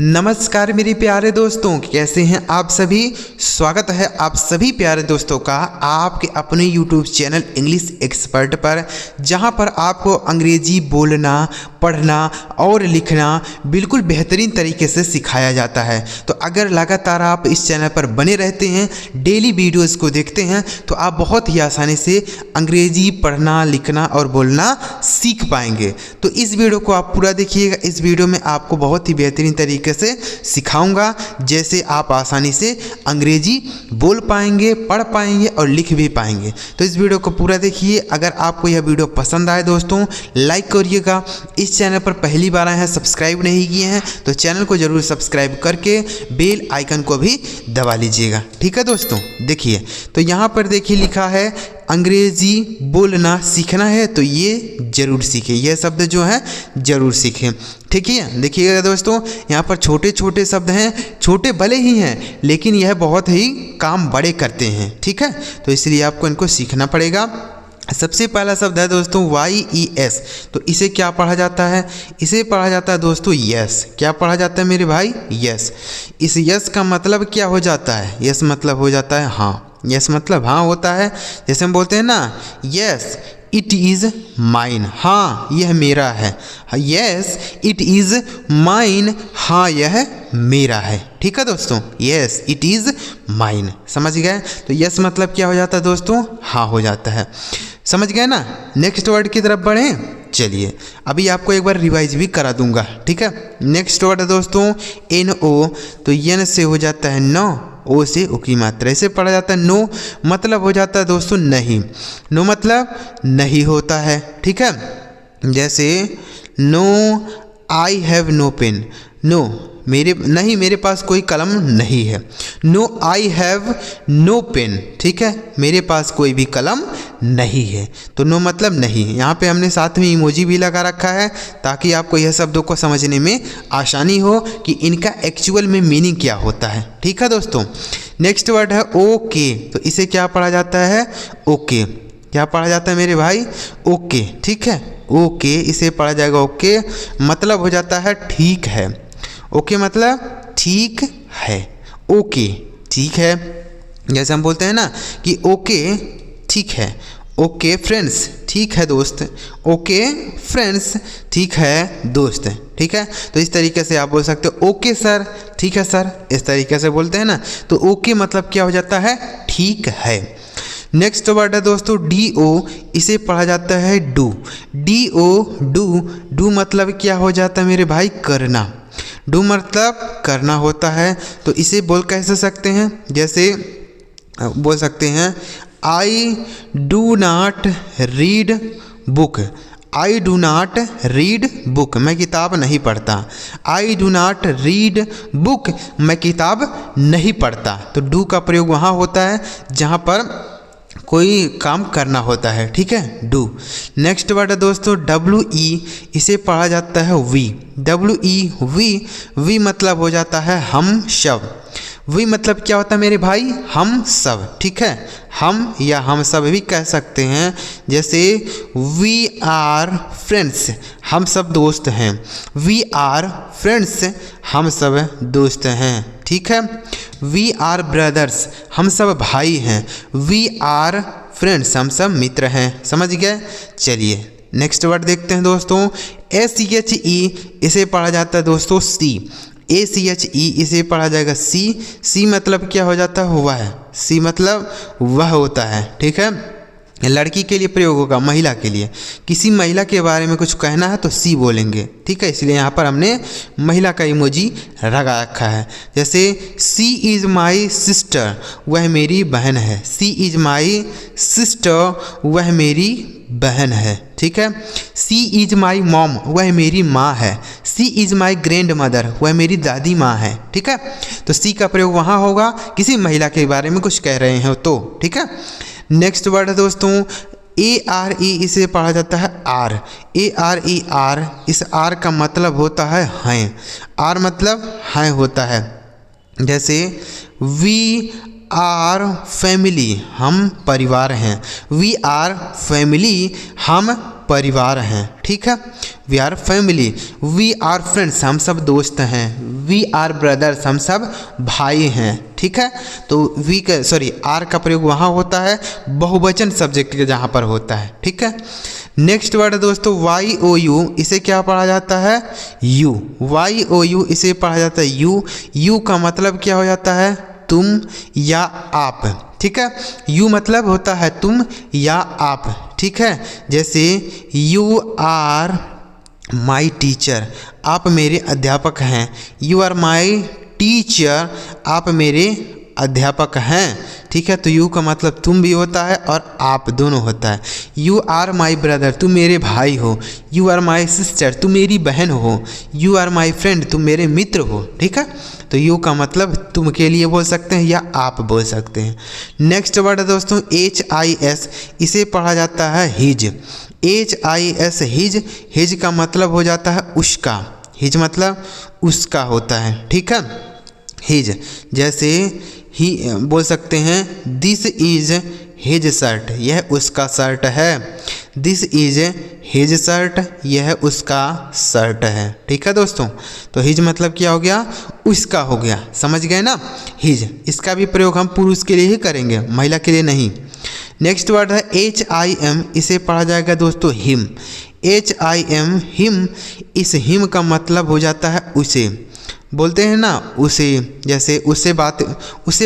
नमस्कार मेरे प्यारे दोस्तों, कैसे हैं आप सभी। स्वागत है आप सभी प्यारे दोस्तों का आपके अपने YouTube चैनल इंग्लिश एक्सपर्ट पर, जहां पर आपको अंग्रेजी बोलना, पढ़ना और लिखना बिल्कुल बेहतरीन तरीके से सिखाया जाता है। तो अगर लगातार आप इस चैनल पर बने रहते हैं, डेली वीडियोज़ को देखते हैं, तो आप बहुत ही आसानी से अंग्रेजी पढ़ना, लिखना और बोलना सीख पाएंगे। तो इस वीडियो को आप पूरा देखिएगा। इस वीडियो में आपको बहुत ही बेहतरीन तरीके से सिखाऊंगा, जैसे आप आसानी से अंग्रेजी बोल पाएंगे, पढ़ पाएंगे और लिख भी पाएंगे। तो इस वीडियो को पूरा देखिए। अगर आपको यह वीडियो पसंद आए दोस्तों, लाइक करिएगा। इस चैनल पर पहली बार आए हैं, सब्सक्राइब नहीं किए हैं तो चैनल को ज़रूर सब्सक्राइब करके बेल आइकन को भी दबा लीजिएगा। ठीक है दोस्तों, देखिए तो यहाँ पर देखिए लिखा है अंग्रेजी बोलना सीखना है, तो ये ज़रूर सीखें। यह शब्द जो है ज़रूर सीखें। ठीक है, देखिएगा दोस्तों, यहाँ पर छोटे छोटे शब्द हैं, छोटे भले ही हैं लेकिन यह बहुत ही काम बड़े करते हैं। ठीक है, तो इसलिए आपको इनको सीखना पड़ेगा। सबसे पहला शब्द है दोस्तों YES। तो इसे क्या पढ़ा जाता है? इसे पढ़ा जाता है दोस्तों यस। क्या पढ़ा जाता है मेरे भाई? यस। इस यस का मतलब क्या हो जाता है? यस मतलब हो जाता है हाँ। यस मतलब हाँ होता है। जैसे हम बोलते हैं ना, यस इट इज़ माइन, हाँ यह मेरा है। यस इट इज़ माइन, हाँ यह मेरा है। ठीक है दोस्तों, यस इट इज़ माइन, समझ गए? तो यस मतलब क्या हो जाता है दोस्तों? हाँ हो जाता है। समझ गए ना? नेक्स्ट वर्ड की तरफ बढ़ें। चलिए अभी आपको एक बार रिवाइज भी करा दूंगा। ठीक है, नेक्स्ट वर्ड है दोस्तों NO। तो एन से हो जाता है नो, ओ से ओ की मात्रा, इसे पढ़ा जाता है नो। मतलब हो जाता है दोस्तों नहीं। नो मतलब नहीं होता है। ठीक है, जैसे no I have no pen. No मेरे पास कोई कलम नहीं है। No I have no pen. ठीक है, मेरे पास कोई भी कलम नहीं है। तो नो मतलब नहीं। यहाँ पे हमने साथ में इमोजी भी लगा रखा है ताकि आपको यह शब्दों को समझने में आसानी हो कि इनका एक्चुअल में मीनिंग क्या होता है। ठीक है दोस्तों, नेक्स्ट वर्ड है ओके। तो इसे क्या पढ़ा जाता है? ओके। क्या पढ़ा जाता है मेरे भाई? ओके। ठीक है, ओके इसे पढ़ा जाएगा ओके। मतलब हो जाता है ठीक है। ओके मतलब ठीक है। ओके ठीक है, जैसे हम बोलते हैं ना कि ओके ठीक है। ओके फ्रेंड्स, ठीक है दोस्त। ओके फ्रेंड्स, ठीक है दोस्त। ठीक है, तो इस तरीके से आप बोल सकते हो ओके सर, ठीक है सर, इस तरीके से बोलते हैं ना। तो ओके मतलब क्या हो जाता है? ठीक है। नेक्स्ट वर्ड है दोस्तों DO। इसे पढ़ा जाता है डू। डू मतलब क्या हो जाता है मेरे भाई? करना। डू मतलब करना होता है। तो इसे बोल कैसे सकते हैं? जैसे बोल सकते हैं I do not read book. I do not read book, मैं किताब नहीं पढ़ता। I do not read book, मैं किताब नहीं पढ़ता। तो डू का प्रयोग वहाँ होता है जहाँ पर कोई काम करना होता है। ठीक है, डू। नेक्स्ट वर्ड है दोस्तों WE। इसे पढ़ा जाता है वी। वी मतलब हो जाता है हम सब। वी मतलब क्या होता है मेरे भाई? हम सब। ठीक है, हम या हम सब भी कह सकते हैं। जैसे वी आर फ्रेंड्स, हम सब दोस्त हैं। वी आर फ्रेंड्स, हम सब दोस्त हैं। ठीक है, वी आर ब्रदर्स, हम सब भाई हैं। वी आर फ्रेंड्स, हम सब मित्र हैं। समझ गए? चलिए नेक्स्ट वर्ड देखते हैं दोस्तों ACHE। इसे पढ़ा जाता है दोस्तों सी। ACHE इसे पढ़ा जाएगा सी मतलब क्या हो जाता है? वह। सी मतलब वह होता है। ठीक है, लड़की के लिए प्रयोग होगा, महिला के लिए। किसी महिला के बारे में कुछ कहना है तो सी बोलेंगे। ठीक है, इसलिए यहाँ पर हमने महिला का इमोजी लगा रखा है। जैसे सी इज़ माई सिस्टर, वह मेरी बहन है। सी इज़ माई सिस्टर, वह मेरी बहन है। ठीक है, सी इज़ माई मॉम, वह मेरी माँ है। सी इज़ माई ग्रैंड मदर, वह मेरी दादी माँ है। ठीक है, तो सी का प्रयोग वहाँ होगा किसी महिला के बारे में कुछ कह रहे हैं तो। ठीक है, नेक्स्ट वर्ड है दोस्तों ARE। इसे पढ़ा जाता है आर। ARE। इस आर का मतलब होता है हैं। आर मतलब हैं होता है। जैसे वी आर फैमिली, हम परिवार हैं। वी आर फैमिली, हम परिवार हैं, ठीक है। We are family, we are friends, हम सब दोस्त हैं। वी आर ब्रदर्स, हम सब भाई हैं, ठीक है। तो आर का प्रयोग वहाँ होता है बहुवचन सब्जेक्ट के जहाँ पर होता है, ठीक है। नेक्स्ट वर्ड है दोस्तों वाई ओ यू, इसे क्या पढ़ा जाता है? यू। वाई ओ यू इसे पढ़ा जाता है यू। यू का मतलब क्या हो जाता है? तुम या आप, ठीक है। यू मतलब होता है तुम या आप, ठीक है। जैसे यू आर माई टीचर, आप मेरे अध्यापक हैं। यू आर माई टीचर, आप मेरे अध्यापक हैं, ठीक है। तो यू का मतलब तुम भी होता है और आप दोनों होता है। यू आर माई ब्रदर, तुम मेरे भाई हो। यू आर माई सिस्टर, तुम मेरी बहन हो। यू आर माई फ्रेंड, तुम मेरे मित्र हो, ठीक है। तो यू का मतलब तुम के लिए बोल सकते हैं या आप बोल सकते हैं। नेक्स्ट वर्ड है दोस्तों HIS, इसे पढ़ा जाता है हिज। HIS हिज, हिज का मतलब हो जाता है उसका। हिज मतलब उसका होता है, ठीक है। हिज जैसे ही बोल सकते हैं दिस इज हिज शर्ट, यह उसका शर्ट है। दिस इज हिज शर्ट, यह उसका शर्ट है, ठीक है दोस्तों। तो हिज मतलब क्या हो गया? उसका हो गया, समझ गए ना। हिज, इसका भी प्रयोग हम पुरुष के लिए ही करेंगे, महिला के लिए नहीं। नेक्स्ट वर्ड है HIM, इसे पढ़ा जाएगा दोस्तों हिम। HIM हिम, इस हिम का मतलब हो जाता है उसे। बोलते हैं ना उसे, जैसे उसे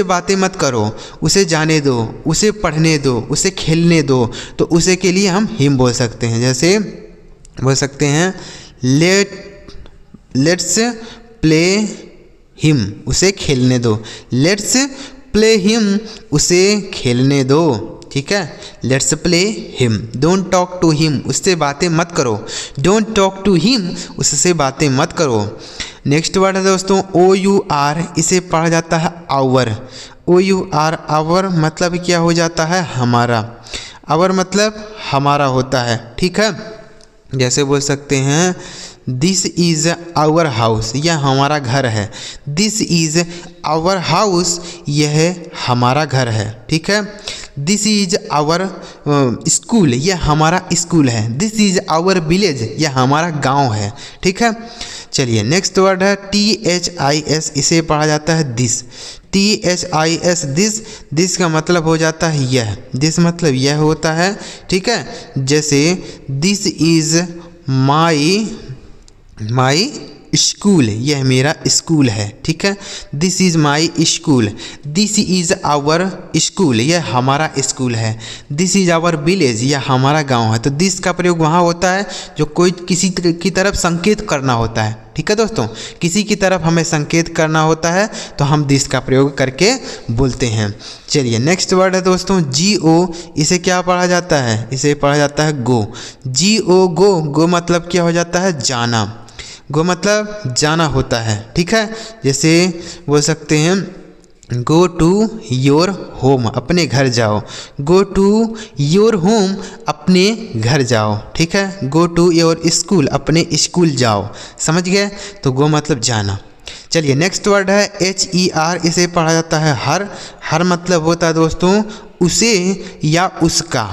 बातें मत करो, उसे जाने दो, उसे पढ़ने दो, उसे खेलने दो, तो उसे के लिए हम हिम बोल सकते हैं। जैसे बोल सकते हैं लेट्स प्ले हिम, उसे खेलने दो। लेट्स प्ले हिम, उसे खेलने दो, ठीक है। Let's play him. Don't talk to him, उससे बातें मत करो। डोंट टॉक टू हिम, उससे बातें मत करो। नेक्स्ट वर्ड है दोस्तों OUR, इसे पढ़ा जाता है आवर। OUR आवर मतलब क्या हो जाता है? हमारा। आवर मतलब हमारा होता है, ठीक है। जैसे बोल सकते हैं दिस इज़ आवर हाउस, यह हमारा घर है। दिस इज़ आवर हाउस, यह हमारा घर है, ठीक है। दिस इज़ आवर स्कूल, यह हमारा स्कूल है। दिस इज़ आवर विलेज, यह हमारा गांव है, ठीक है। चलिए नेक्स्ट वर्ड है THIS, इसे पढ़ा जाता है दिस। THIS दिस, दिस का मतलब हो जाता है यह। दिस मतलब यह होता है, ठीक है। जैसे दिस इज़ माई स्कूल, यह मेरा स्कूल है, ठीक है। This is my school. This is our school, यह हमारा स्कूल है। दिस इज़ आवर विलेज, यह हमारा गांव है। तो दिस का प्रयोग वहाँ होता है जो कोई किसी की तरफ संकेत करना होता है, ठीक है दोस्तों। किसी की तरफ हमें संकेत करना होता है तो हम दिस का प्रयोग करके बोलते हैं। चलिए नेक्स्ट वर्ड है दोस्तों GO, इसे क्या पढ़ा जाता है? इसे पढ़ा जाता है गो। GO गो, गो मतलब क्या हो जाता है? जाना। गो मतलब जाना होता है, ठीक है। जैसे बोल सकते हैं गो टू योर होम, अपने घर जाओ। गो टू योर होम, अपने घर जाओ, ठीक है। गो टू योर स्कूल, अपने स्कूल जाओ, समझ गए। तो गो मतलब जाना। चलिए नेक्स्ट वर्ड है HER, इसे पढ़ा जाता है हर। हर मतलब होता है दोस्तों उसे या उसका।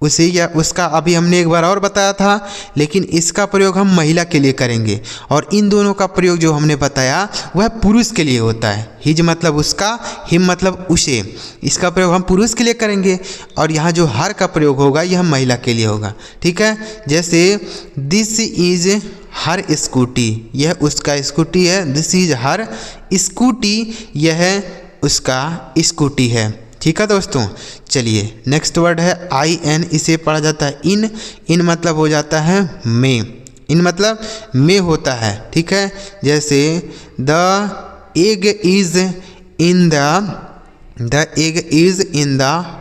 उसे या उसका अभी हमने एक बार और बताया था, लेकिन इसका प्रयोग हम महिला के लिए करेंगे। और इन दोनों का प्रयोग जो हमने बताया वह पुरुष के लिए होता है। हिज मतलब उसका, हिम मतलब उसे। इसका प्रयोग हम पुरुष के लिए करेंगे और यहाँ जो हर का प्रयोग होगा यह महिला के लिए होगा, ठीक है। जैसे दिस इज हर स्कूटी, यह उसका स्कूटी है। दिस इज हर स्कूटी, यह उसका स्कूटी है, ठीक है दोस्तों। चलिए नेक्स्ट वर्ड है IN, इसे पढ़ा जाता है इन। इन मतलब हो जाता है में। इन मतलब में होता है, ठीक है। जैसे the egg is in the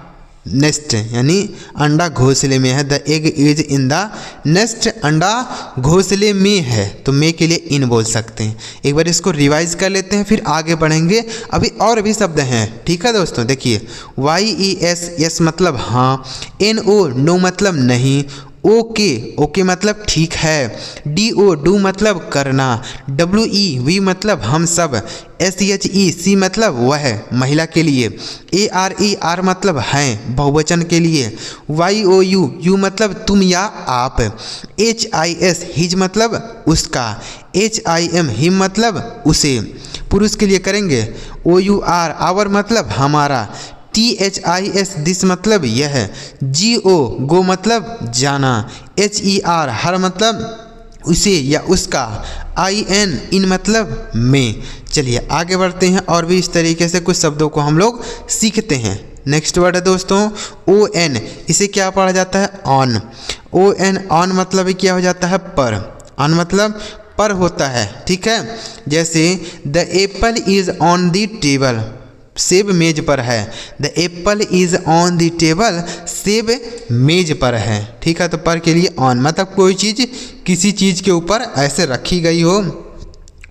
nest, यानी अंडा घोंसले में है। The egg is in the nest, अंडा घोंसले में है। तो में के लिए इन बोल सकते हैं। एक बार इसको रिवाइज कर लेते हैं फिर आगे बढ़ेंगे। अभी और भी शब्द हैं, ठीक है दोस्तों। देखिए YES, यस मतलब हाँ। NO, नो मतलब नहीं। ओके, ओके मतलब ठीक है। DO डू मतलब करना। WE मतलब हम सब। SHE मतलब वह महिला के लिए। ARE मतलब हैं बहुवचन के लिए। YOU मतलब तुम या आप। HIS हिज मतलब उसका। HIM हिम मतलब उसे पुरुष के लिए करेंगे। OUR आवर मतलब हमारा। THIS दिस मतलब यह। GO गो मतलब जाना। HER हर मतलब उसे या उसका। IN इन मतलब में। चलिए आगे बढ़ते हैं और भी इस तरीके से कुछ शब्दों को हम लोग सीखते हैं। नेक्स्ट वर्ड है दोस्तों ON, इसे क्या पढ़ा जाता है? ऑन। ON ऑन मतलब क्या हो जाता है? पर। ऑन मतलब पर होता है, ठीक है। जैसे the Apple is on the table, सेब मेज पर है। The Apple is on the table, सेब मेज पर है, ठीक है। तो पर के लिए ऑन मतलब कोई चीज़ किसी चीज़ के ऊपर ऐसे रखी गई हो,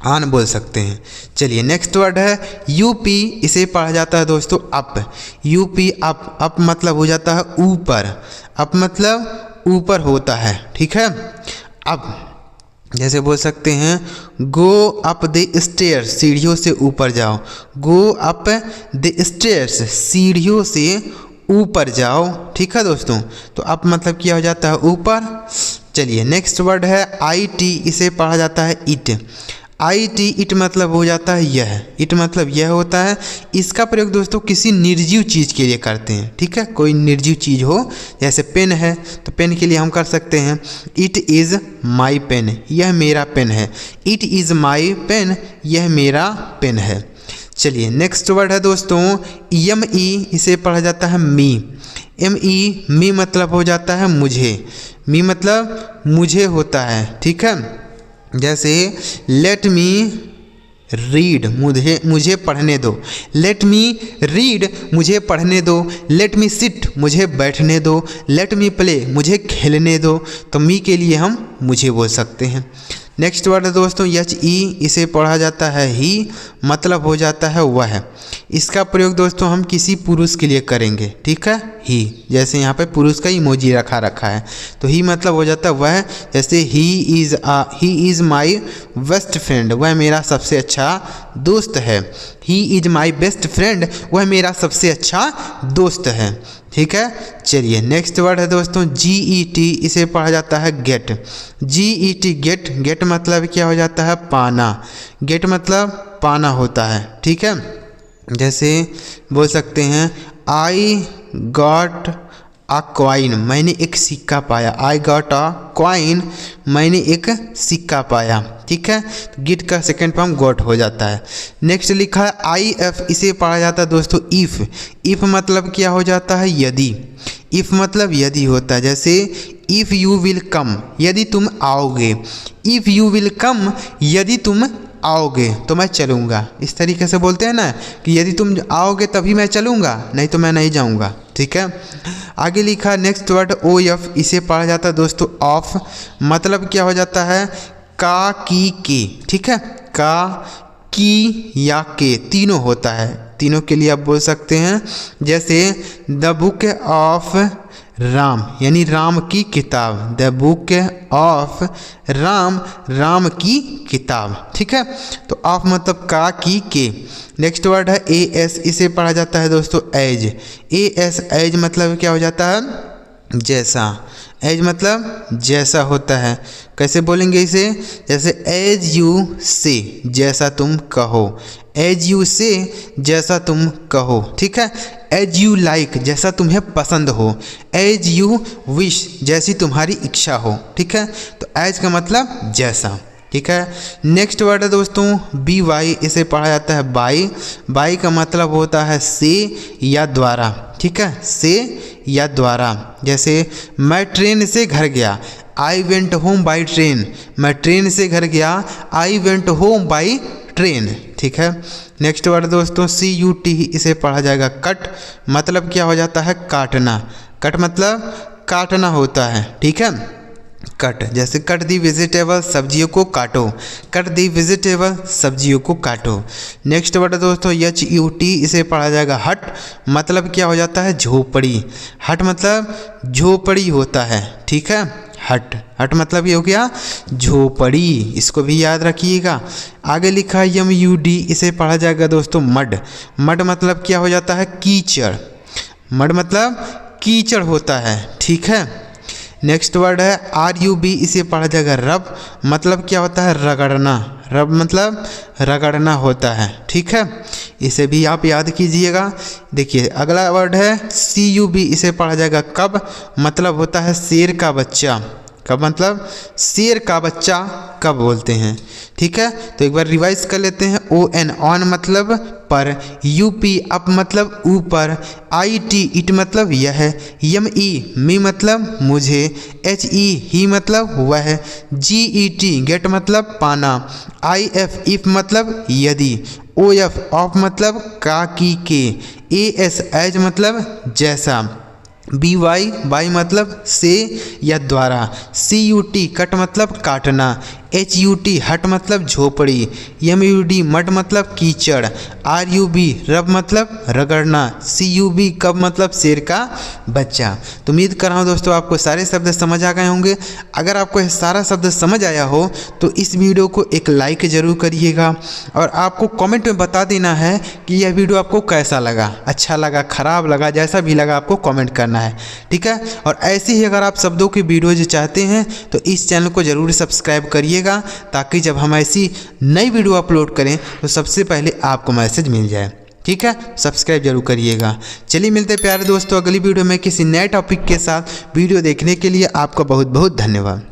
ऑन बोल सकते हैं। चलिए नेक्स्ट वर्ड है UP, इसे पढ़ा जाता है दोस्तों अप। UP अप, अप मतलब हो जाता है ऊपर। अप मतलब ऊपर होता है, ठीक है। अब जैसे बोल सकते हैं गो अप द स्टेयर्स, सीढ़ियों से ऊपर जाओ। गो अप द स्टेयर्स, सीढ़ियों से ऊपर जाओ, ठीक है दोस्तों। तो अप मतलब क्या हो जाता है? ऊपर। चलिए नेक्स्ट वर्ड है IT, इसे पढ़ा जाता है इट। IT इट मतलब हो जाता है यह। इट मतलब यह होता है। इसका प्रयोग दोस्तों किसी निर्जीव चीज़ के लिए करते हैं, ठीक है। कोई निर्जीव चीज़ हो, जैसे पेन है तो पेन के लिए हम कर सकते हैं इट इज़ माई पेन, यह मेरा पेन है। इट इज़ माई पेन, यह मेरा पेन है। चलिए नेक्स्ट वर्ड है दोस्तों ME, इसे पढ़ा जाता है मी। मी मतलब हो जाता है मुझे। मी मतलब मुझे होता है, ठीक है। जैसे लेट मी रीड, मुझे पढ़ने दो। लेट मी रीड, मुझे पढ़ने दो। लेट मी सिट, मुझे बैठने दो। लेट मी प्ले, मुझे खेलने दो। तो मी के लिए हम मुझे बोल सकते हैं। नेक्स्ट वर्ड है दोस्तों HE, इसे पढ़ा जाता है ही, मतलब हो जाता है वह। इसका प्रयोग दोस्तों हम किसी पुरुष के लिए करेंगे, ठीक है। ही, जैसे यहाँ पे पुरुष का इमोजी रखा है तो ही मतलब हो जाता है वह। जैसे he is my best friend, वह मेरा सबसे अच्छा दोस्त है। He is my best friend, वह मेरा सबसे अच्छा दोस्त है, ठीक है। चलिए नेक्स्ट वर्ड है दोस्तों GET, इसे पढ़ा जाता है गेट। GET गेट, गेट मतलब क्या हो जाता है? पाना। गेट मतलब पाना होता है, ठीक है। जैसे बोल सकते हैं आई गॉट अ कॉइन, मैंने एक सिक्का पाया। आई गॉट अ कॉइन, मैंने एक सिक्का पाया, ठीक है। तो गेट का सेकेंड फॉर्म गॉट हो जाता है। नेक्स्ट लिखा है IF, इसे पढ़ा जाता है दोस्तों इफ़। इफ़ मतलब क्या हो जाता है? यदि। इफ़ मतलब यदि होता है। जैसे इफ़ यू विल कम, यदि तुम आओगे। इफ़ यू विल कम, यदि तुम आओगे तो मैं चलूँगा। इस तरीके से बोलते हैं ना कि यदि तुम आओगे तभी मैं चलूँगा, नहीं तो मैं नहीं जाऊँगा, ठीक है। आगे लिखा नेक्स्ट वर्ड OF, इसे पढ़ा जाता है दोस्तों ऑफ, मतलब क्या हो जाता है? का, की, के, ठीक है। का, की या के तीनों होता है, तीनों के लिए आप बोल सकते हैं। जैसे द बुक ऑफ राम, यानी राम की किताब। The book of Ram, Ram की किताब, ठीक है। तो ऑफ मतलब का, की, के। नेक्स्ट वर्ड है AS, इसे पढ़ा जाता है दोस्तों एज। AS एज मतलब क्या हो जाता है? जैसा। एज मतलब जैसा होता है। कैसे बोलेंगे इसे? जैसे एज यू से, जैसा तुम कहो। एज यू से, जैसा तुम कहो, ठीक है। एज यू लाइक, जैसा तुम्हें पसंद हो। एज यू विश, जैसी तुम्हारी इच्छा हो, ठीक है। तो एज का मतलब जैसा, ठीक है। नेक्स्ट वर्ड है दोस्तों BY, इसे पढ़ा जाता है बाई। बाई का मतलब होता है से या द्वारा, ठीक है। से या द्वारा। जैसे मैं ट्रेन से घर गया। I went home by train, मैं ट्रेन से घर गया। I went home by train, ठीक है। नेक्स्ट वर्ड दोस्तों CUT, इसे पढ़ा जाएगा कट, मतलब क्या हो जाता है? काटना। कट मतलब काटना होता है, ठीक है। कट, जैसे कट दी वेजिटेबल सब्जियों को काटो, कट दी वेजिटेबल सब्जियों को काटो। नेक्स्ट वर्ड है दोस्तों HUT, इसे पढ़ा जाएगा हट, मतलब क्या हो जाता है झोपड़ी। हट मतलब झोपड़ी होता है, ठीक है। हट, हट मतलब ये हो गया झोपड़ी, इसको भी याद रखिएगा। आगे लिखा है MUD, इसे पढ़ा जाएगा दोस्तों मड। मड मतलब क्या हो जाता है कीचड़, मड मतलब कीचड़ होता है, ठीक है। नेक्स्ट वर्ड है RUB, इसे पढ़ा जाएगा रब, मतलब क्या होता है रगड़ना, रब मतलब रगड़ना होता है, ठीक है। इसे भी आप याद कीजिएगा। देखिए अगला वर्ड है CUB, इसे पढ़ा जाएगा कब, मतलब होता है शेर का बच्चा। कब मतलब शेर का बच्चा कब बोलते हैं, ठीक है। तो एक बार रिवाइज कर लेते हैं। ON ऑन मतलब पर, UP अप मतलब ऊपर, IT इट मतलब यह, ME मी मतलब मुझे, HE ही मतलब वह, GET गेट मतलब पाना, IF इफ मतलब यदि, OF ऑफ मतलब का की के, AS एज मतलब जैसा, BY बाई मतलब से या द्वारा, CUT कट मतलब काटना, HUT हट मतलब झोपड़ी, MUD मड मतलब कीचड़, RUB रब मतलब रगड़ना, CUB कब मतलब शेर का बच्चा। तो उम्मीद कर रहा हूँ दोस्तों आपको सारे शब्द समझ आ गए होंगे। अगर आपको यह सारा शब्द समझ आया हो तो इस वीडियो को एक लाइक ज़रूर करिएगा और आपको कमेंट में बता देना है कि यह वीडियो आपको कैसा लगा, अच्छा लगा, ख़राब लगा, जैसा भी लगा आपको कमेंट करना है, ठीक है। और ऐसे ही अगर आप शब्दों की वीडियोज चाहते हैं तो इस चैनल को ज़रूर सब्सक्राइब करिएगा, ताकि जब हम ऐसी नई वीडियो अपलोड करें तो सबसे पहले आपको मैसेज मिल जाए, ठीक है। सब्सक्राइब जरूर करिएगा। चलिए मिलते हैं प्यारे दोस्तों अगली वीडियो में किसी नए टॉपिक के साथ। वीडियो देखने के लिए आपका बहुत बहुत धन्यवाद।